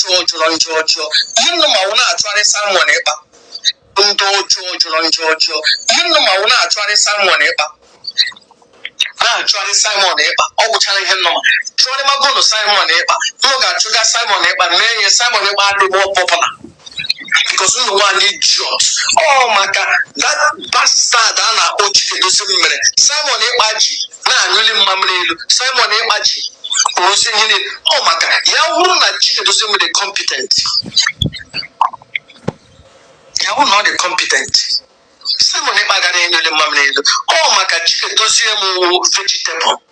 Jojo. You know my one try someone ever. Jojo. You know my one try someone ever. Try Simon Epa. Oh, telling him no. Try my go to Simon Epa. Look at Sugar Simon Epa. Nay, Simon Epa be more popular. Because we want need jobs. Oh my God, that bastard Anna Ochi doesn't minute. Simon Epaji. Nah, really Mamrelu. Simon Epaji. Oh my God, Yahoo not cheated doesn't mean competent. Yahoo not the competent. Simon Epaji and really Mamrelu. Oh my God, chicken doesn't vegetable.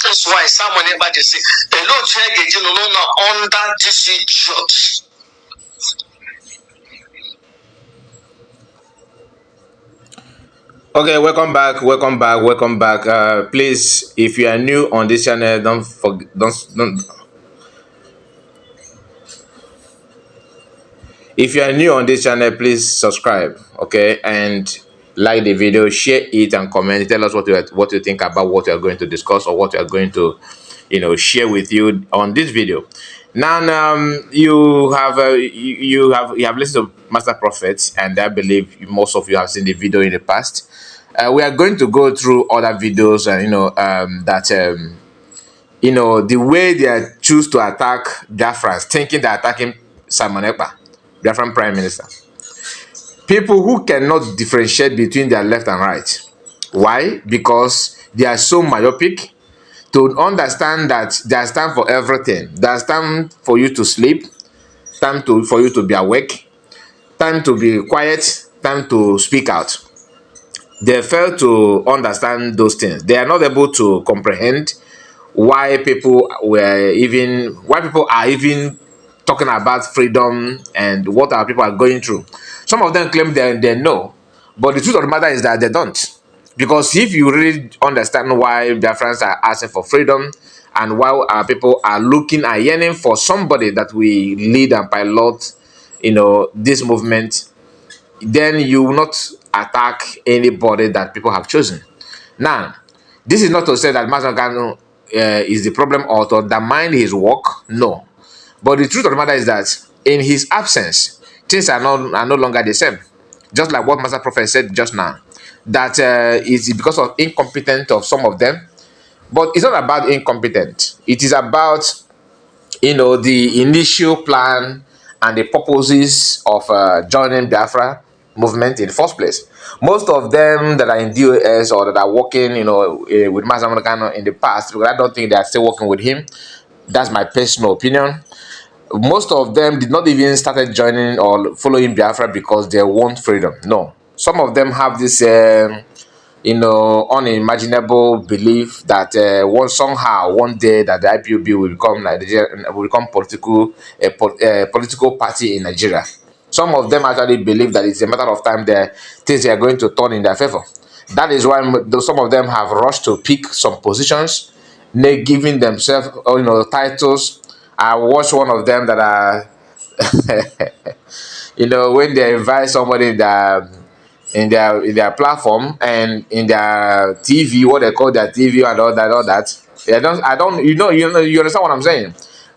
That's why Simon Epaji say, a lot of you know under this jobs. Okay, welcome back. Please, if you are new on this channel, don't if you are new on this channel, please subscribe, okay, and like the video, share it, and comment. Tell us what you think about what we are going to discuss or what we are going to, share with you on this video. Now, you have listened to Master Prophets, and I believe most of you have seen the video in the past. We are going to go through other videos, and the way they choose to attack Biafrans, thinking they're attacking Simon Ekpa, Biafran Prime Minister. People who cannot differentiate between their left and right. Why? Because they are so myopic to understand that there's time for everything. There's time for you to sleep, time for you to be awake, time to be quiet, time to speak out. They fail to understand those things. They are not able to comprehend why people are even talking about freedom and what our people are going through. Some of them claim they know, but the truth of the matter is that they don't. Because if you really understand why Biafrans are asking for freedom and why our people are looking and yearning for somebody that we lead and pilot, this movement, then you will not attack anybody that people have chosen. Now, this is not to say that Mazangano is the problem or to undermine his work. No. But the truth of the matter is that in his absence, things are no longer the same. Just like what Master Prophet said just now, that is because of incompetence of some of them. But it's not about incompetence. It is about, the initial plan and the purposes of joining Biafra movement in the first place. Most of them that are in DOS or that are working, with Master Americano in the past, because I don't think they are still working with him. That's my personal opinion. Most of them did not even started joining or following Biafra because they want freedom. No. Some of them have this, unimaginable belief that one day that the IPOB will become political party in Nigeria. Some of them actually believe that it's a matter of time that things are going to turn in their favor. That is why some of them have rushed to pick some positions, giving themselves, titles. I watched one of them that are, when they invite somebody in their platform and in their TV, what they call their TV and all that. You understand what I'm saying?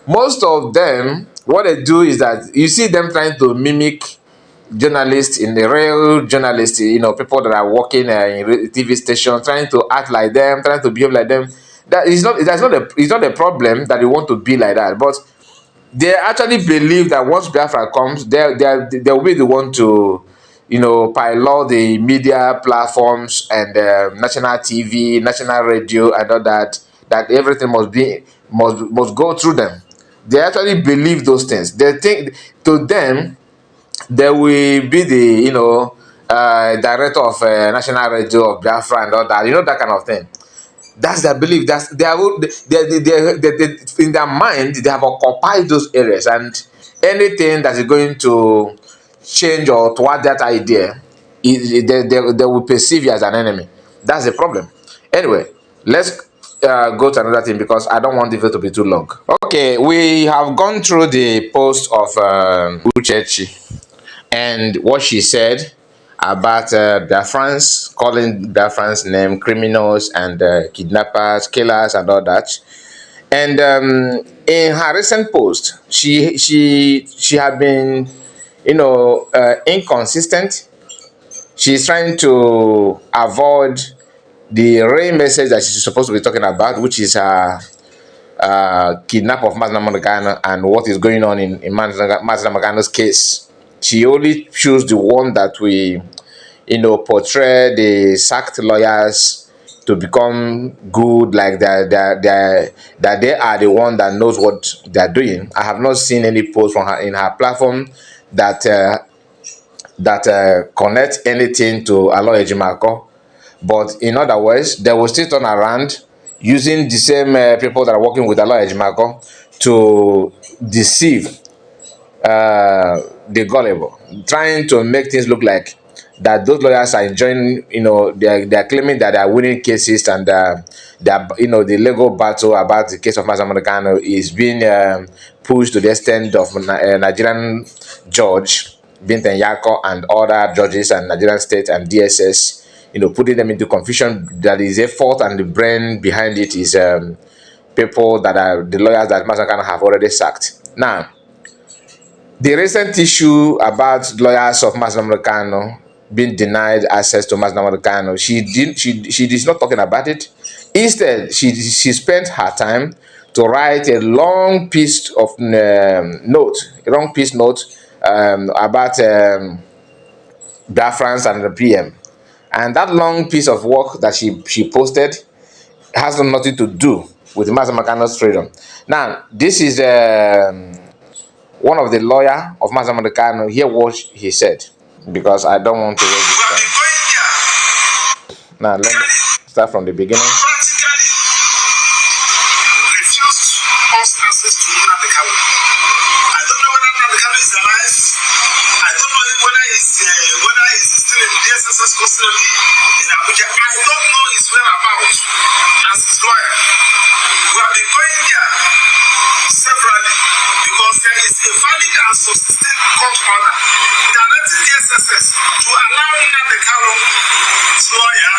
Most of them, what they do is that you see them trying to mimic journalists, in the real journalists, people that are working in TV stations, trying to act like them, trying to behave like them. It's not a problem that you want to be like that, but they actually believe that once Biafra comes, they will be the one to, pilot the media platforms and national TV, national radio, and all that. That everything must go through them. They actually believe those things. They think to them they will be the director of national radio of Biafra and all that. That kind of thing. That's their belief. That's they in their mind. They have occupied those areas, and anything that is going to change or toward that idea, they will perceive you as an enemy. That's the problem. Anyway, let's go to another thing because I don't want the video to be too long. Okay, we have gone through the post of Uchechi and what she said about Biafrans, calling Biafrans name criminals and kidnappers, killers, and all that. And in her recent post, she had been, inconsistent. She's trying to avoid the real message that she's supposed to be talking about, which is kidnap of Mazda Magano and what is going on in Mazda Magano's case. She only chose the one that we, portray the sacked lawyers to become good, like that they are the one that knows what they're doing. I have not seen any post from her in her platform that connect anything to Aloy Ejimako. But in other words, they will still turn around using the same people that are working with Aloy Ejimako to deceive the gullible, trying to make things look like that those lawyers are enjoying, they're claiming that they are winning cases, and the legal battle about the case of Maza Morgano is being pushed to the extent of Nigerian judge Binten Yako and other judges and Nigerian state and DSS, putting them into confusion. That is a fault, and the brain behind it is people that are the lawyers that Maza Morgano have already sacked. Now, the recent issue about lawyers of Mazda Morocano being denied access to Mazda Morocano, she is not talking about it. Instead, she spent her time to write a long piece of note about Biafrans and the PM. And that long piece of work that she posted has nothing to do with Mazda Morocano's freedom. Now, this is one of the lawyer of Mazda Morocano. Hear what he said, because I don't want to waste this time. Now, let me start from the beginning. Subsisting court order directing the SSS to allow Nnamdi Kalu's lawyer,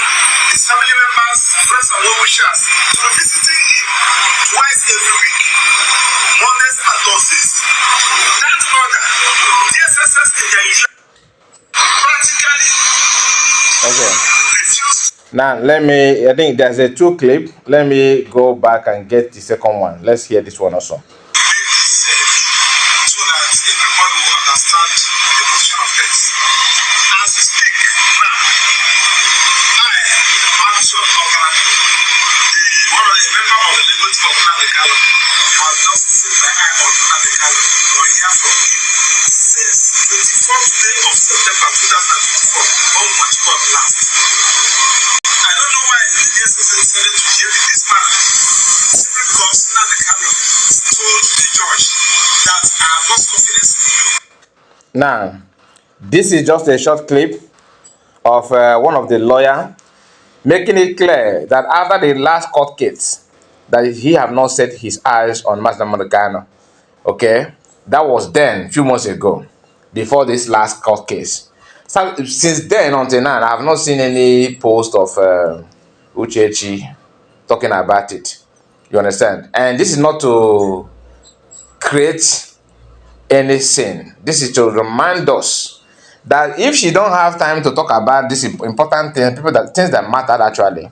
his family members, friends and well-wishers to be visiting him twice every week, Mondays and Thursdays. That order, the SSS in their usual practically refused. Now, I think there's a two clip. Let me go back and get the second one. Let's hear this one also. Now, this is just a short clip of one of the lawyer making it clear that after the last court case, that he have not set his eyes on Mazda Morocano. Okay, that was then, a few months ago, before this last court case. So since then until now, I have not seen any post of Uchechi talking about it. You understand? And this is not to create any sin. This is to remind us that if she don't have time to talk about this important thing, things that matter actually,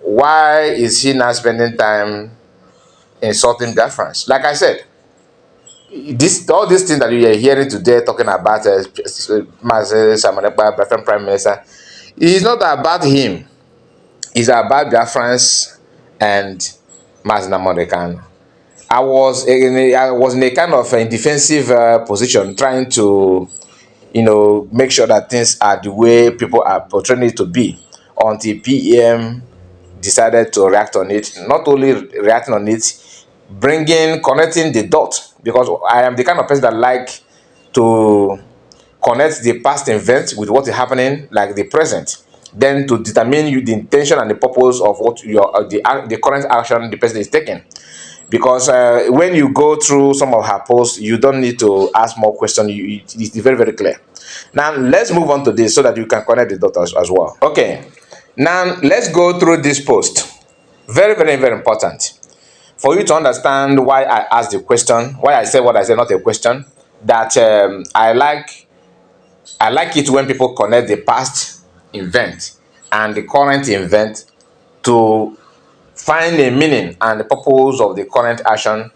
why is she not spending time insulting Biafrans? Like I said, all these things that you are hearing today talking about Biafran Prime Minister, is not about him. It's about Biafrans and Mazda Morocano. I was in a kind of a defensive position, trying to, make sure that things are the way people are portraying it to be, until PM decided to react on it. Not only reacting on it, connecting the dot, because I am the kind of person that like to connect the past events with what is happening, like the present, then to determine the intention and the purpose of what the current action the person is taking. Because when you go through some of her posts, you don't need to ask more questions. It's very, very clear. Now, let's move on to this so that you can connect the dots as well. Okay. Now, let's go through this post. Very, very, very important. for you to understand why I asked the question, why I said what I said, not a question, that I like it when people connect the past event and the current event to find a meaning and the purpose of the current action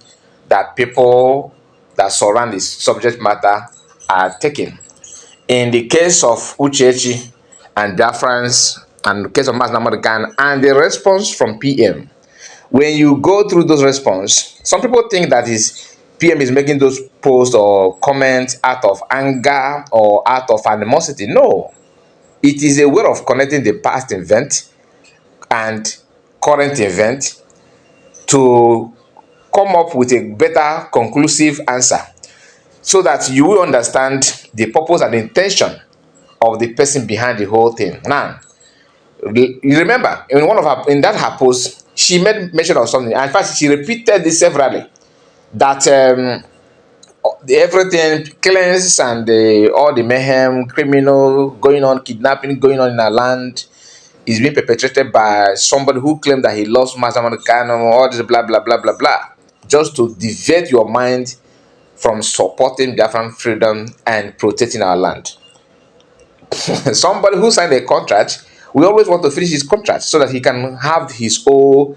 that people that surround the subject matter are taking. In the case of Uchechi and Biafrans, and the case of Mas Namadakan, and the response from PM, when you go through those response, some people think that is PM is making those posts or comments out of anger or out of animosity. No, it is a way of connecting the past event and current event to come up with a better conclusive answer so that you will understand the purpose and intention of the person behind the whole thing. Now, you remember in one of her in that her post, she made mention of something. In fact, she repeated this severally that everything killings and all the mayhem, criminal going on, kidnapping going on in our land is being perpetrated by somebody who claimed that he loves Mazamanukano, all this blah blah blah blah blah, just to divert your mind from supporting Biafran freedom and protecting our land. Somebody who signed a contract, we always want to finish his contract so that he can have his own,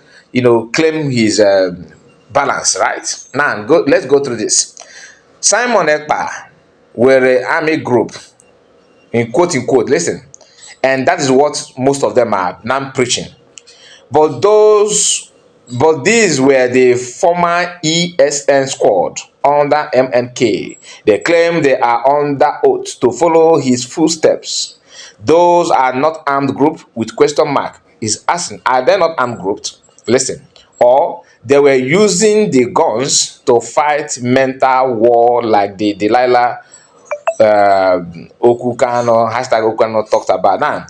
claim his balance, right? Now, let's go through this. Simon Ekpa were an army group, in quote unquote, listen, and that is what most of them are now preaching. But these were the former ESN squad under MNK. They claim they are under oath to follow his footsteps. Those are not armed group with question mark. Is asking, are they not armed groups? Listen. Or they were using the guns to fight mental war like the Delilah Okukano, hashtag Okukano talked about. Now,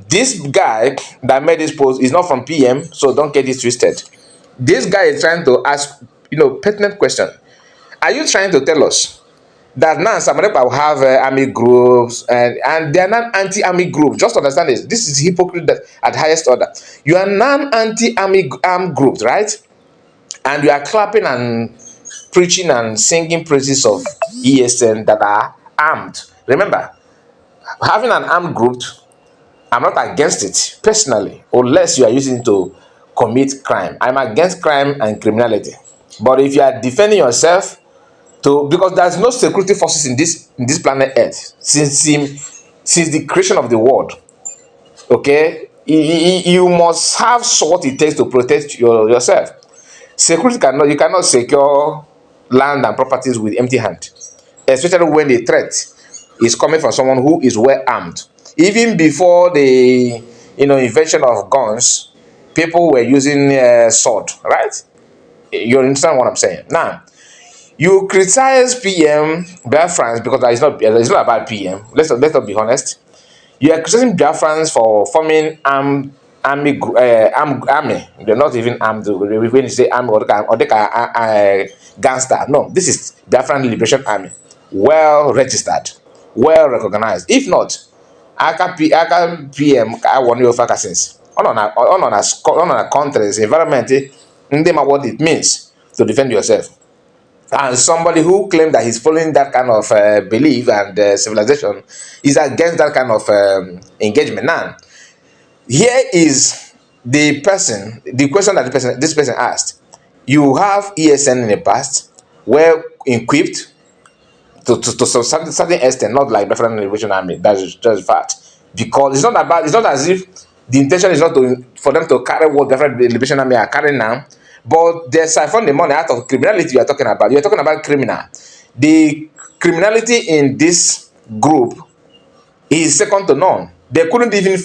this guy that made this post is not from PM, so don't get it twisted. This guy is trying to ask, pertinent question. Are you trying to tell us that now Samarepa will have army groups and they are not anti-army groups? Just understand this. This is hypocrite that at highest order. You are non-anti-army armed groups, right? And you are clapping and preaching and singing praises of ESN that are armed. Remember, having an armed group, I'm not against it personally, unless you are using it to commit crime. I'm against crime and criminality. But if you are defending yourself because there's no security forces in this planet Earth since the creation of the world, okay, you must have what it takes to protect yourself. You cannot secure land and properties with empty hand, especially when the threat is coming from someone who is well armed. Even before the invention of guns, people were using sword, right? You understand what I'm saying? Now, you criticize PM Biafrans because it's not about PM. Let's not be honest. You are criticizing Biafrans for forming army. They're not even armed. When you say army or gangster, no. This is Biafran Liberation Army, well registered, well recognized. If not, aka PM I want you for since on a country's environment. They know what it means to defend yourself. And somebody who claimed that he's following that kind of belief and civilization is against that kind of engagement. Now, here is the question that this person asked. You have ESN in the past, well equipped to some certain extent, not like Biafran Liberation Army. That's just fact. Because it's not as if the intention is not for them to carry what Biafran Liberation Army are carrying now. But they siphon the money out of criminality you are talking about. You are talking about criminal. The criminality in this group is second to none. They couldn't even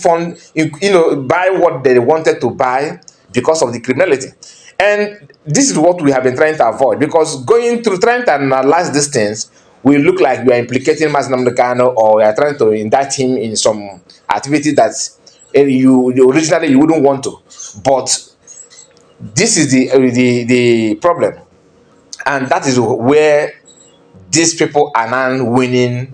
buy what they wanted to buy because of the criminality. And this is what we have been trying to avoid, because trying to analyze these things will look like you are implicating Mas Namdekano or you are trying to indict him in some activity that you originally you wouldn't want to. But this is the problem, and that is where these people are now winning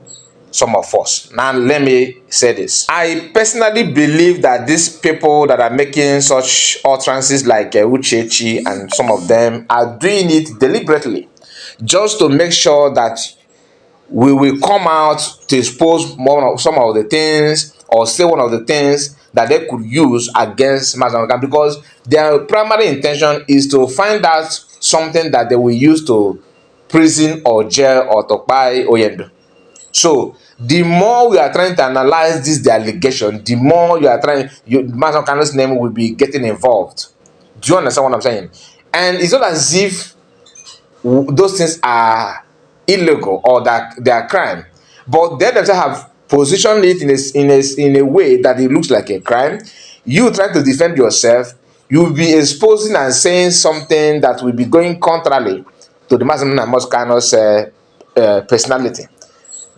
some of us. Now, let me say this. I personally believe that these people that are making such utterances like Uchechi and some of them are doing it deliberately just to make sure that we will come out to expose some of the things or say one of the things that they could use against Mazamakan, because their primary intention is to find out something that they will use to prison or jail or to buy Oyendo. So the more we are trying to analyze this the allegation, the more you are trying, Mazamakan's name will be getting involved. Do you understand what I'm saying? And it's not as if those things are illegal or that they are crime, but they themselves have positioned it in a way that it looks like a crime. You try to defend yourself, you will be exposing and saying something that will be going contrary to the Muslim and Moscano's personality.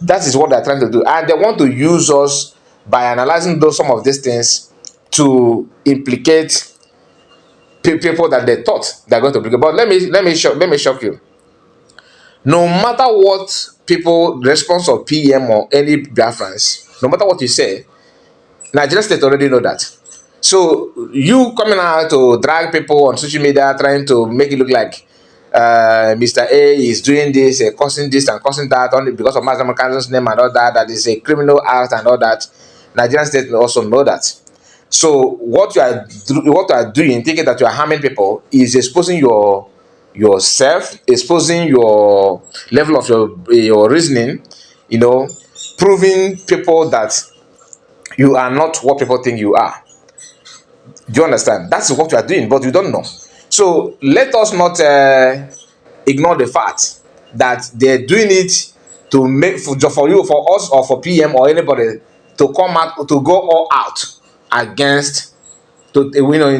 That is what they're trying to do, and they want to use us by analyzing some of these things to implicate people that they thought they're going to implicate. But let me shock you. No matter what people response of PM or any Biafrans, no matter what you say, Nigeria state already know that. So you coming out to drag people on social media trying to make it look like Mr. A is doing this, causing this and causing that only because of Mazda Kansan's name and all that, that is a criminal act and all that. Nigerian state also know that. So what you are doing, thinking that you are harming people, is exposing yourself, exposing your level of your reasoning, proving people that you are not what people think you are. Do you understand? That's what you are doing, but you don't know. So let us not ignore the fact that they're doing it to make for you, for us, or for PM or anybody to come out, to go all out against, in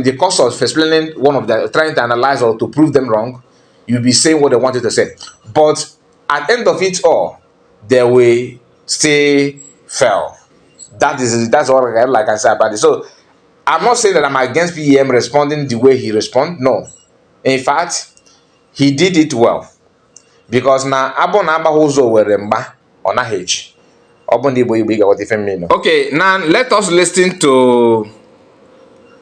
the course of explaining one of the, trying to analyze or to prove them wrong, you'll be saying what they wanted to say. But at the end of it all, they will stay fail. That's what like I said about it. So I'm not saying that I'm against PM responding the way he responded. No. In fact, he did it well. Because na abo na abahuzo were mba on a hedge. Okay, now let us listen to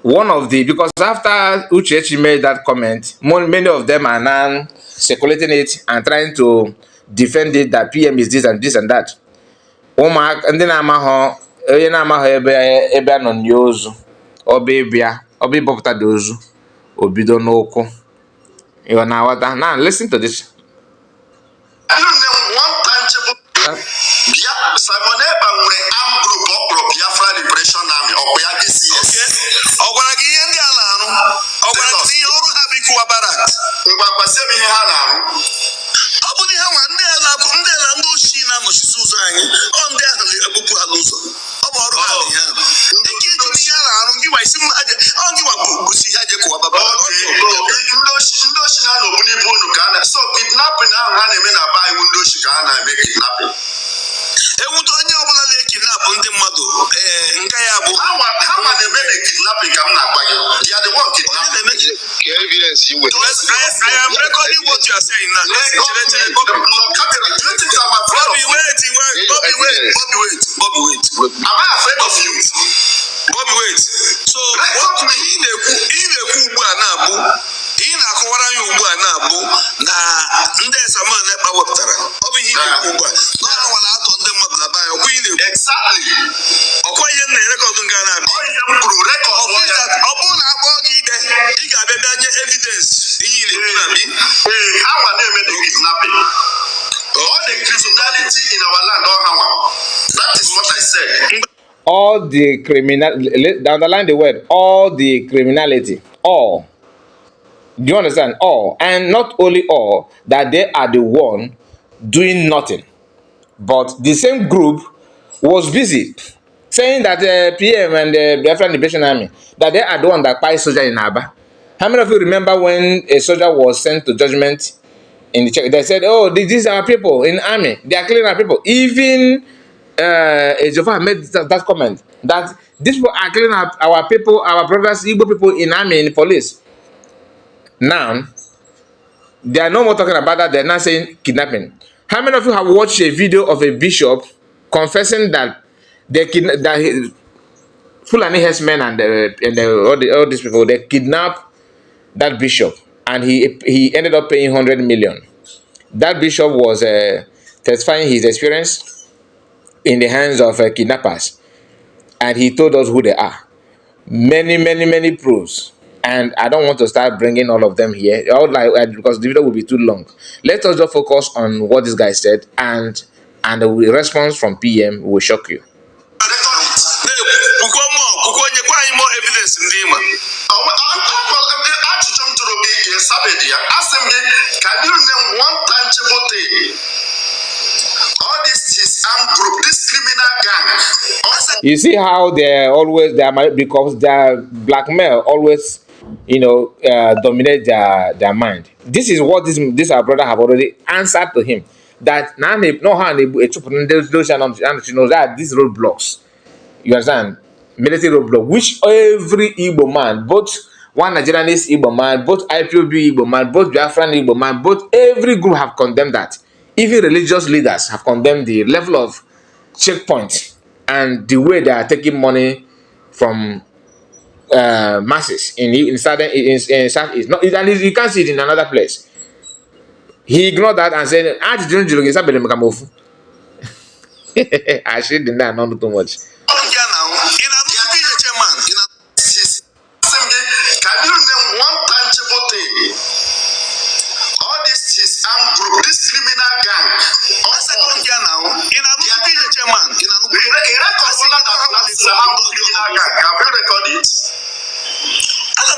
one of the, because after Uchechi made that comment, many of them are now circulating it and trying to defend it that PM is this and this and that. Ndị na-amaghọ, onye na-amaghọ ebe nọ n'ozu, ọba ịbọpụta dị ozu, obido n'ụkwụ. You na what? Now listen to this. Simon Ekpa nwere arm group ọkpọrọ Biafra Liberation Army ọkwa ya DCS. Ọ gwara gị ihe ndị a na-arụ? Ọ gwara gị ihe ọrụ ha bụ ịkụwa barak? Mgbakwa ihe ha na-arụ. Ọ bụ ihe nwa ndị ala ndị ochie na-anọchisi ụzọ anyị. Ọ ndị ahụ na-ebupụ ha n'ụzọ. Ọ bụ ọrụ ha dị ha. Ndị ka eji ihe ha na-arụ gị gwa isi m ha je. Ọ gị gwa bụsi ha je kụwa barak. Ndị ochie na-anọbu n'ibu unu ka a na. So kidnapping ahụ ha na-eme na be iwu ndị ochie ka ha na-eme kidnapping. Ewuto onye ọbụla na-ekidnap ndị mmadụ nke ya bụ ha na-eme na kidnapping ka m na-agba gị. They are the one kidnapping. Evidence you with. I am recording what you are saying now. Bobby, wait. Am I afraid of you? Bobby, wait. So what ị na-ekwu ugbu a na-abụ, ị na-akọwara ya ugbu a na-abụ na ndị Simon Ekpa wepụtara. Ọ bụ ihe ị na-ekwu ugbu a. Na nwere atọ ndị mmadụ na baa ya, ọkwa ị na-ekwu. Exactly. Ọkwa ihe m na-erekọdụ nke a na-abịa. Ọ bụrụ na akpọọ gị ikpe, ị ga-abịa bịa nye evidence ihe ị na-ekwu na bi. Awa na-eme the kidnapping. All the criminality in our land, that is what I said. All the underline the word, all the criminality, all. Do you understand? All. And not only all, that they are the one doing nothing. But the same group was busy saying that the PM and the Biafran Liberation Army, that they are the one that buy soldier in Aba. How many of you remember when a soldier was sent to judgment in the church? They said, oh, these are our people in army. They are killing our people. Even Ejiofor made that comment, that these people are killing our people, our brothers, Igbo people in army, in the police. Now, they are no more talking about that. They're now saying kidnapping. How many of you have watched a video of a bishop confessing that Fulani herdsmen and all these people, they kidnapped that bishop, and he ended up paying 100 million. That bishop was testifying his experience in the hands of kidnappers, and he told us who they are. Many proofs, and I don't want to start bringing all of them here. I would like, because the video will be too long. Let us just focus on what this guy said, and the response from PM will shock you. Can you name one tangible thing? All this is armed group, this criminal gang. You see how because their blackmail always, dominate their mind. This is what this our brother have already answered to him, that now they know how they knows that these roadblocks, you understand, military roadblock, which every Igbo man, both one Nigerianist Igbo man, both IPOB Igbo man, both Biafran Igbo man, both every group have condemned that. Even religious leaders have condemned the level of checkpoint and the way they are taking money from masses in Southeast. No, and you can't see it in another place. He ignored that and said, I should deny not too much. Can you name one tangible thing? All this is armed group, this criminal gang. Have you recorded it? So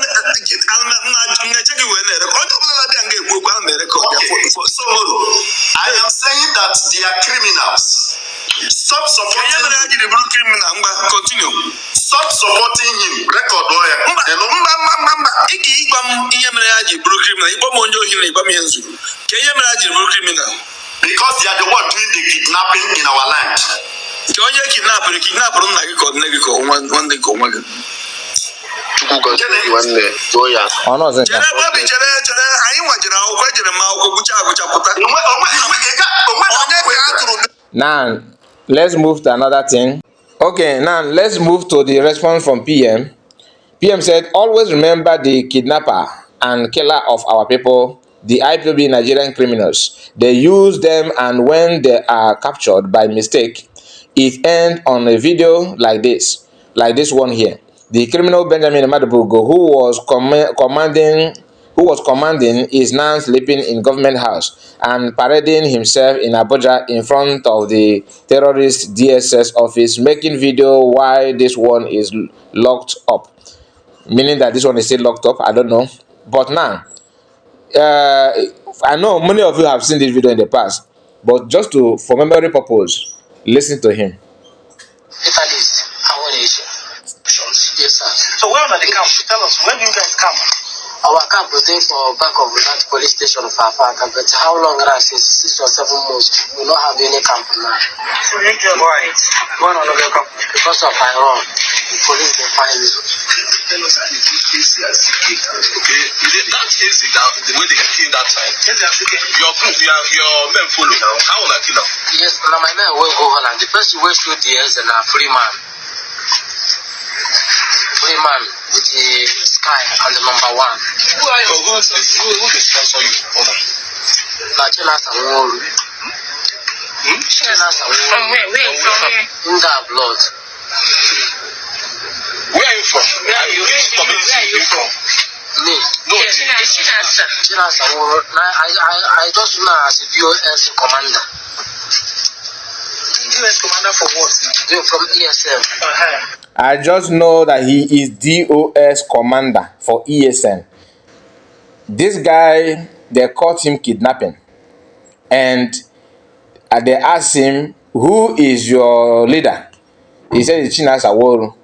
I am saying that they are criminals. Stop supporting him. Continue. Stop supporting him. Record lawyer. Because they are the one doing the kidnapping in our land. Now, let's move to another thing. Okay, now let's move to the response from PM. PM said, always remember the kidnapper and killer of our people, the IPOB Nigerian criminals. They use them, and when they are captured by mistake, it ends on a video like this one here. The criminal Benjamin Madabugo, who was commanding, is now sleeping in government house and parading himself in Abuja in front of the terrorist DSS office, making video while this one is locked up. Meaning that this one is still locked up, I don't know. But now, I know many of you have seen this video in the past, but just for memory purpose, listen to him. Yes, sir. So where are the camp? Tell us, where do you guys camp? Our camp is there for back of that police station of Afaka, but how long that since 6 or 7 months, we don't have any camp now. So you can why? One another camp. Because of Iran, the police they find me. Tell us how the case is secret. Okay, that case is the way they kill that time. Your men follow now. How will I kill them? Yes, now my men will go on, and the person will shoot the hands and a free man. Free man with the sky and the number 1. Who are you? Who they sponsor you? China Samoru. China Samoru. From where? In that blood. Where are you from? Where are you from? Me. No, China Samoru. I just know as a VOS commander. US commander for what? From ESM. I just know that he is DOS commander for ESN. This guy, they caught him kidnapping, and they asked him, who is your leader? He said it's Chinas Aworu.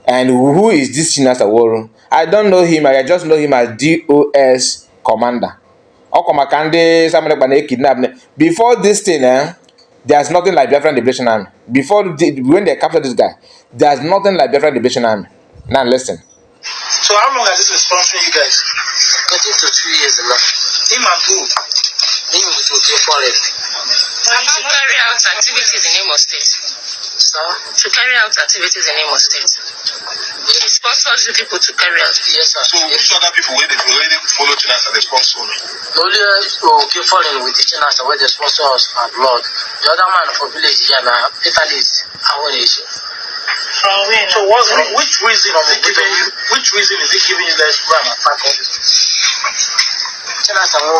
And who is this Chinas Aworu? I don't know him. I just know him as DOS commander. Before this thing, there's nothing like Biafran Liberation Army. When they captured this guy, there's nothing like Biafran Liberation Army. Now listen. So how long has this been sponsoring you guys? Getting to 2 years now. Him and who? Him with foreign. To carry out activities in Imo State. So, to carry out activities in Imo State. It sponsors you people to carry out. Yes, sir. So, which other people where they already follow Chinas as a sponsor? The only okay following with the Chinas where they sponsor us for blood. The other man for village here now, Italy's our nation. So, which reason is it giving you? Which reason is it giving you guys to run attack all this? Chinas and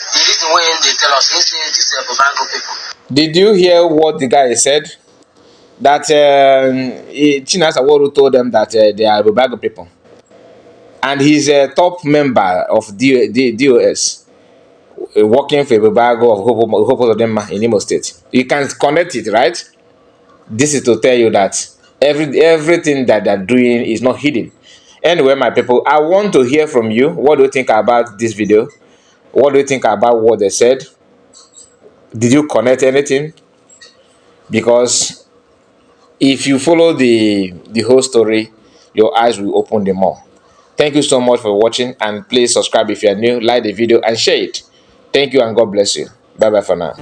the reason why they tell us this is Biafra people. Did you hear what the guy said? That Chinas Aworu told them that they are Biafra people, and he's a top member of DOS, working for Biafra of Hope of them in Imo State. You can connect it, right? This is to tell you that everything that they're doing is not hidden. Anyway, my people, I want to hear from you. What do you think about this video? What do you think about what they said? Did you connect anything? Because if you follow the whole story, your eyes will open the more. Thank you so much for watching, and please subscribe if you are new, like the video and share it. Thank you and God bless you. Bye bye for now.